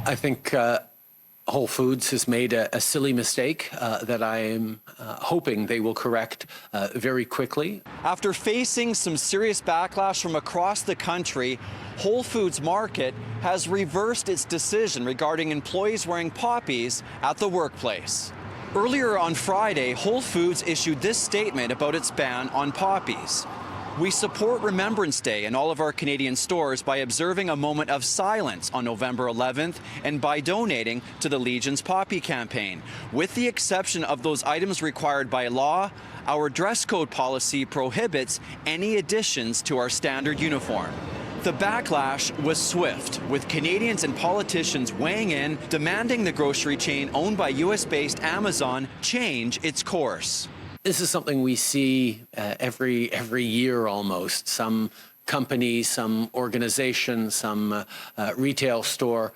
I think Whole Foods has made a silly mistake that I am hoping they will correct very quickly. After facing some serious backlash from across the country, Whole Foods Market has reversed its decision regarding employees wearing poppies at the workplace. Earlier on Friday, Whole Foods issued this statement about its ban on poppies. We support Remembrance Day in all of our Canadian stores by observing a moment of silence on November 11th and by donating to the Legion's Poppy campaign. With the exception of those items required by law, our dress code policy prohibits any additions to our standard uniform. The backlash was swift, with Canadians and politicians weighing in, demanding the grocery chain owned by US-based Amazon change its course. This is something we see every year almost. Some company, some organization, some retail store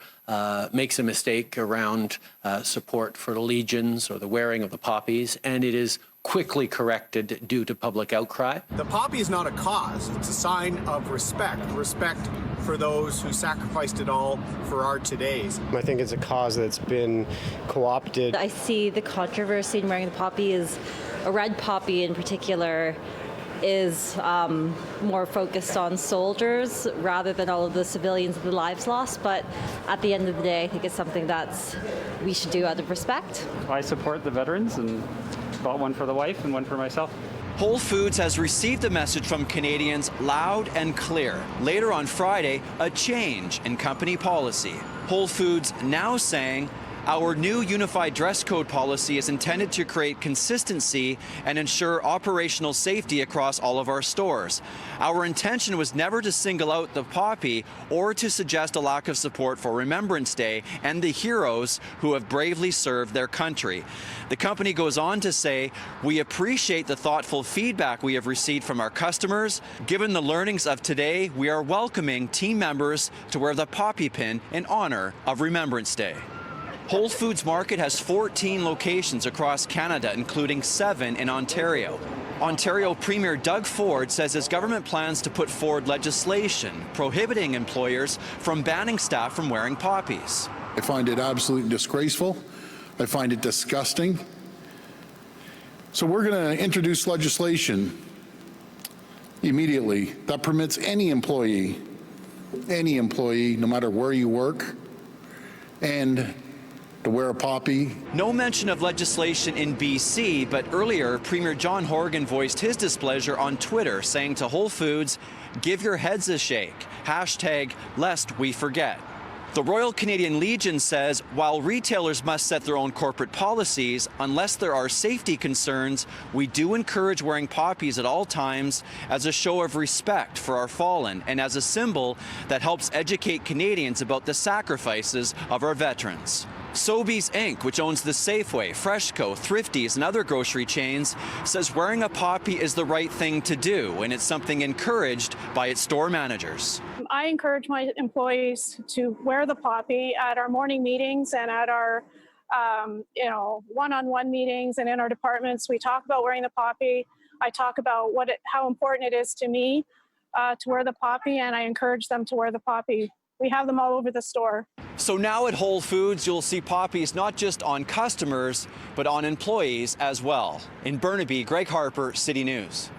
makes a mistake around support for the Legions or the wearing of the poppies, and it is quickly corrected due to public outcry. The poppy is not a cause, it's a sign of respect for those who sacrificed it all for our todays. I think it's a cause that's been co-opted. I see the controversy in wearing the poppy is a red poppy in particular is more focused on soldiers rather than all of the civilians and the lives lost. But at the end of the day, I think it's something that we should do out of respect. I support the veterans and bought one for the wife and one for myself. Whole Foods has received the message from Canadians loud and clear. Later on Friday, a change in company policy. Whole Foods now saying, our new unified dress code policy is intended to create consistency and ensure operational safety across all of our stores. Our intention was never to single out the poppy or to suggest a lack of support for Remembrance Day and the heroes who have bravely served their country. The company goes on to say, we appreciate the thoughtful feedback we have received from our customers. Given the learnings of today, we are welcoming team members to wear the poppy pin in honor of Remembrance Day. Whole Foods Market has 14 locations across Canada, including 7 in Ontario. Ontario Premier Doug Ford says his government plans to put forward legislation prohibiting employers from banning staff from wearing poppies. I find it absolutely disgraceful. I find it disgusting. So we're going to introduce legislation immediately that permits any employee, no matter where you work, and to wear a poppy. No mention of legislation in BC, but earlier Premier John Horgan voiced his displeasure on Twitter, saying to Whole Foods, give your heads a shake, hashtag lest we forget. The Royal Canadian Legion says while retailers must set their own corporate policies, unless there are safety concerns, we do encourage wearing poppies at all times as a show of respect for our fallen and as a symbol that helps educate Canadians about the sacrifices of our veterans. Sobeys Inc., which owns the Safeway, Freshco, Thrifties, and other grocery chains, says wearing a poppy is the right thing to do, and it's something encouraged by its store managers. I encourage my employees to wear the poppy at our morning meetings and at our one-on-one meetings and in our departments. We talk about wearing the poppy. I talk about how important it is to me to wear the poppy, and I encourage them to wear the poppy. We have them all over the store. So now at Whole Foods, you'll see poppies not just on customers, but on employees as well. In Burnaby, Greg Harper, City News.